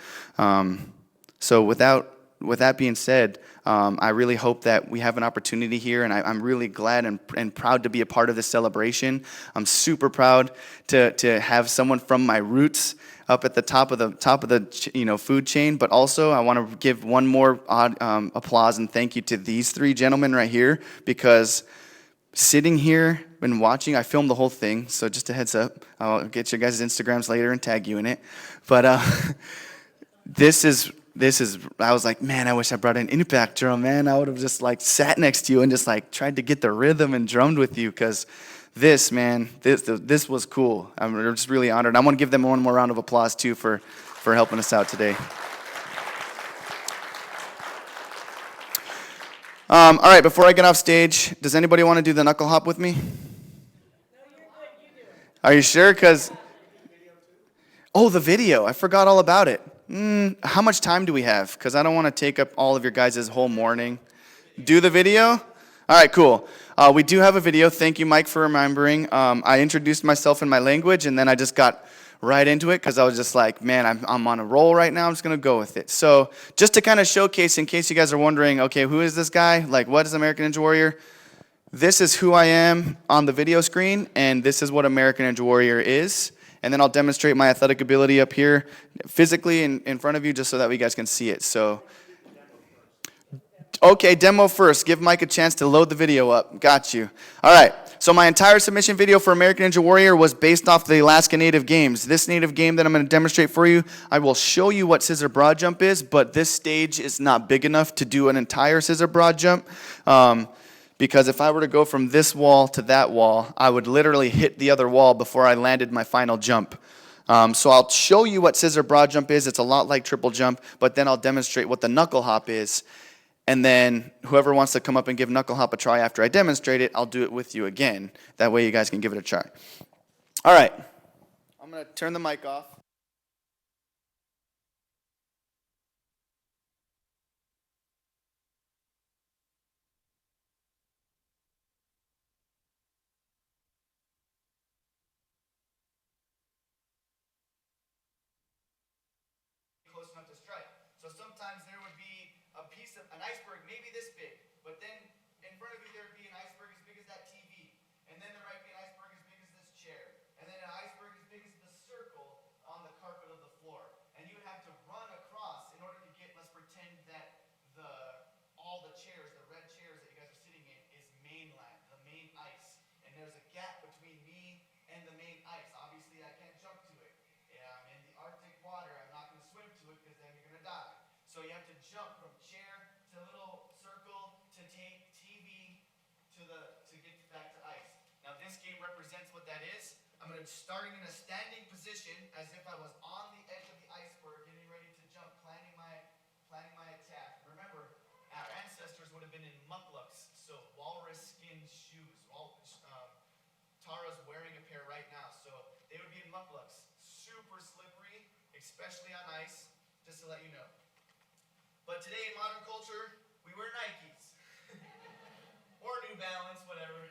So with that being said, I really hope that we have an opportunity here, and I'm really glad and proud to be a part of this celebration. I'm super proud to have someone from my roots up at the top of the food chain, but also I want to give one more applause and thank you to these three gentlemen right here, because sitting here and watching, I filmed the whole thing, so just a heads up, I'll get your guys' Instagrams later and tag you in it, but this is, I was like, man, I wish I brought an Inupiaq drum, man. I would have just like sat next to you and just like tried to get the rhythm and drummed with you, because this was cool. I'm just really honored. I want to give them one more round of applause too for helping us out today. All right, before I get off stage, does anybody want to do the Knuckle Hop with me? Are you sure? Because, the video. I forgot all about it. How much time do we have? Because I don't want to take up all of your guys' whole morning. Do the video? All right, cool. We do have a video. Thank you, Mike, for remembering. I introduced myself in my language, and then I just got right into it because I was just like, man, I'm on a roll right now. I'm just going to go with it. So just to kind of showcase, in case you guys are wondering, okay, who is this guy? Like, what is American Ninja Warrior? This is who I am on the video screen, and this is what American Ninja Warrior is. And then I'll demonstrate my athletic ability up here physically in front of you just so that you guys can see it. So, okay, demo first. Give Mike a chance to load the video up. Got you. All right. So my entire submission video for American Ninja Warrior was based off the Alaska Native Games. This Native game that I'm going to demonstrate for you, I will show you what scissor broad jump is, but this stage is not big enough to do an entire scissor broad jump. Because if I were to go from this wall to that wall, I would literally hit the other wall before I landed my final jump. So I'll show you what scissor broad jump is. It's a lot like triple jump, but then I'll demonstrate what the knuckle hop is. And then whoever wants to come up and give knuckle hop a try after I demonstrate it, I'll do it with you again. That way you guys can give it a try. All right. I'm going to turn the mic off. Close enough to strike. So sometimes there would be a piece of an iceberg, maybe this big, but then in front of you there would be an iceberg as big as that TV, and then there might be an iceberg as big as this chair, and then an iceberg as big as the circle on the carpet of the floor, and you would have to run across in order to get. Let's pretend that all the chairs, the red chairs that you guys are sitting in, is mainland, the main ice, and there's a gap between me and the main ice. Obviously, I can't jump to it. I'm in the Arctic water. I'm not going to swim to it because then you're going to die. So you have to jump from chair to little circle to take TV to get back to ice. Now this game represents what that is. I'm going to be starting in a standing position as if I was on the edge of the iceberg, getting ready to jump, planning my attack. Remember, our ancestors would have been in mucklucks, so walrus skin shoes. Tara's wearing a pair right now, so they would be in mucklucks. Super slippery, especially on ice, just to let you know. But today in modern culture, we wear Nikes. Or New Balance, whatever.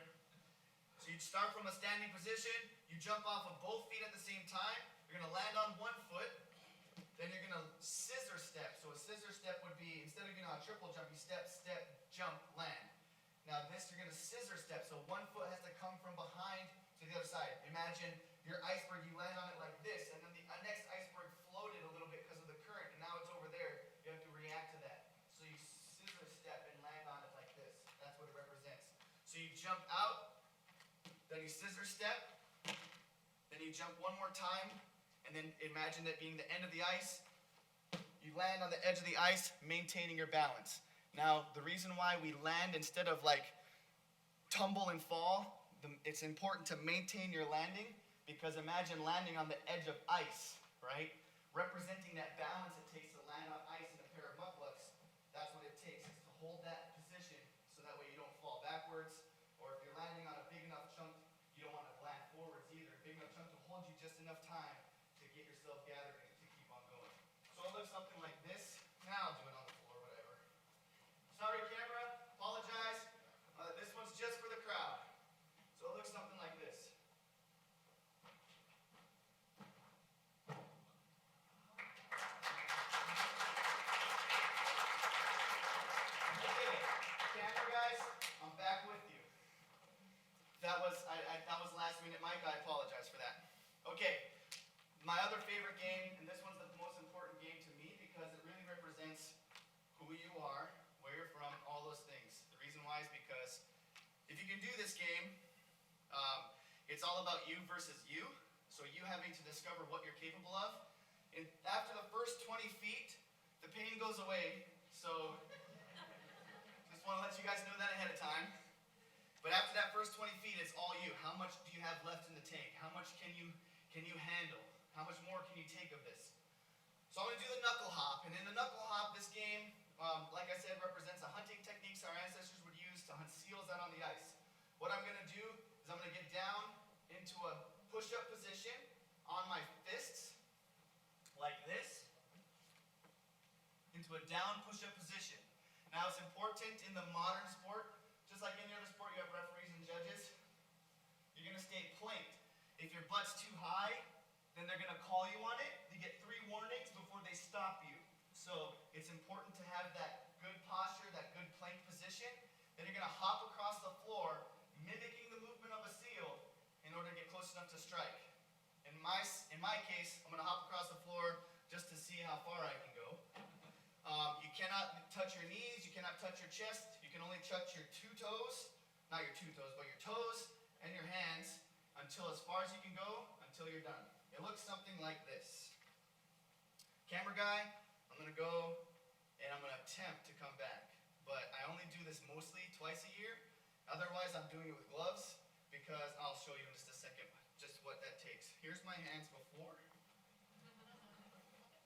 So you'd start from a standing position, you jump off of both feet at the same time, you're going to land on one foot, then you're going to scissor step. So a scissor step would be, instead of a triple jump, you step, step, jump, land. Now this, you're going to scissor step, so one foot has to come from behind to the other side. Imagine your iceberg, you land on it like this, and then the next iceberg floated a little bit because of the current, and now it's over there. You have to react to that. So you scissor step and land on it like this. That's what it represents. So you jump out, then you scissor step, then you jump one more time, and then imagine that being the end of the ice. You land on the edge of the ice, maintaining your balance. Now, the reason why we land instead of like tumble and fall, it's important to maintain your landing, because imagine landing on the edge of ice, right? Representing that balance it takes to land on ice in a pair of mucklucks. That's what it takes, is to hold that position so that way you don't fall backwards, or if you're landing on a big enough chunk, you don't want to land forwards either. A big enough chunk to hold you just enough time to get yourself gathered and to keep on going. So it looks something like this. Now I'll do it on the floor, whatever. Sorry, camera. Apologize. This one's just for the crowd. So it looks something like this. Okay, camera guys, I'm back with you. That was last minute, Mike. I apologize for that. Okay, my other favorite game, and this one's the most important game to me because it really represents who you are, where you're from, all those things. The reason why is because if you can do this game, it's all about you versus you. So you having to discover what you're capable of. And after the first 20 feet, the pain goes away. So just want to let you guys know that ahead of time. But after that first 20 feet, it's all you. How much do you have left in the tank? How much can you handle? How much more can you take of this? So I'm going to do the knuckle hop. And in the knuckle hop, this game, like I said, represents the hunting techniques our ancestors would use to hunt seals out on the ice. What I'm going to do is I'm going to get down into a push-up position on my fists, like this. into a down push-up position. Now it's important in the modern sport, just like any other sport, you have referees and judges. You're gonna stay planked. If your butt's too high, then they're gonna call you on it. You get 3 warnings before they stop you. So it's important to have that good posture, that good plank position. Then you're gonna hop across the floor, mimicking the movement of a seal in order to get close enough to strike. In my case, I'm gonna hop across the floor just to see how far I can go. You cannot touch your knees, you cannot touch your chest. You can only touch your 2 toes, not your 2 toes, but your toes and your hands until as far as you can go, until you're done. It looks something like this. Camera guy, I'm gonna go and I'm gonna attempt to come back. But I only do this mostly twice a year. Otherwise, I'm doing it with gloves because I'll show you in just a second just what that takes. Here's my hands before.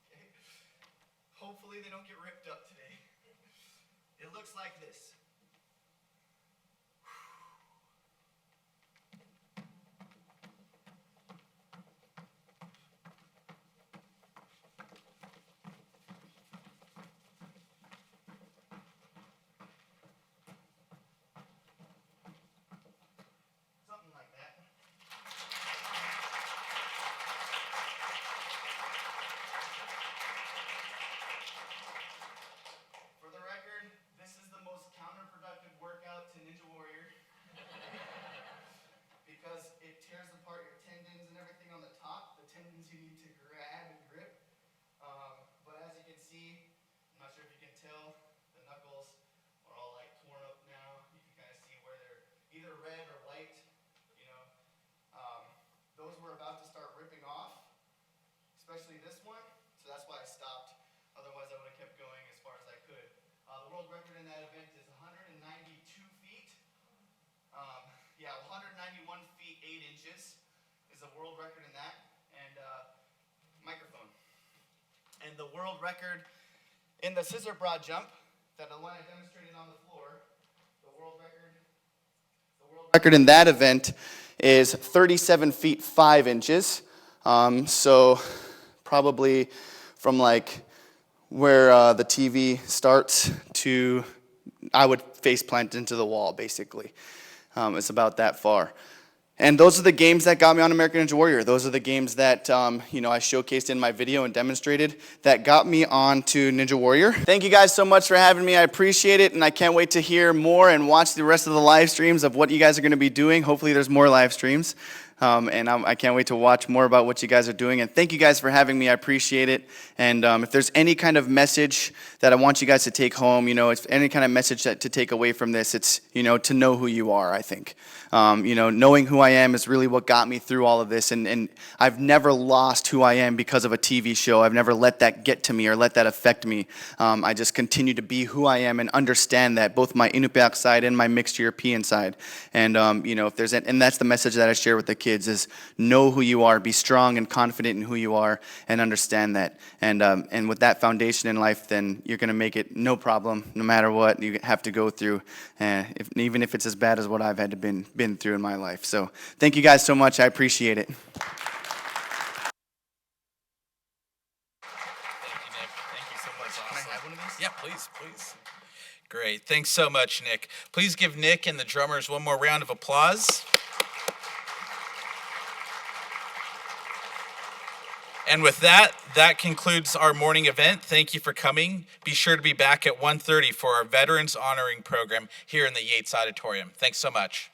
Okay. Hopefully they don't get ripped up today. It looks like this. Especially this one, so that's why I stopped. Otherwise, I would have kept going as far as I could. The world record in that event is 192 feet. 191 feet 8 inches is the world record in that. And microphone. And the world record in the scissor broad jump, that the one I demonstrated on the floor, the world record in that event is 37 feet 5 inches. So probably from like where the TV starts to, I would face plant into the wall basically. It's about that far. And those are the games that got me on American Ninja Warrior. Those are the games that I showcased in my video and demonstrated that got me on to Ninja Warrior. Thank you guys so much for having me. I appreciate it, and I can't wait to hear more and watch the rest of the live streams of what you guys are going to be doing. Hopefully there's more live streams. I can't wait to watch more about what you guys are doing. And thank you guys for having me. I appreciate it. And if there's any kind of message that I want you guys to take home, it's any kind of message to take away from this, it's, to know who you are, I think. Knowing who I am is really what got me through all of this. And I've never lost who I am because of a TV show. I've never let that get to me or let that affect me. I just continue to be who I am and understand that, both my Inuit side and my mixed European side. And, if there's, and that's the message that I share with the kids is know who you are, be strong and confident in who you are, and understand that. And with that foundation in life, then you're going to make it no problem, no matter what you have to go through, even if it's as bad as what I've had to been through in my life. So thank you guys so much. I appreciate it. Thank you, Nick. Thank you so much. Awesome. Can I have one of these? Yeah, please. Great. Thanks so much, Nick. Please give Nick and the drummers one more round of applause. And with that concludes our morning event. Thank you for coming. Be sure to be back at 1:30 for our Veterans Honoring Program here in the Yates Auditorium. Thanks so much.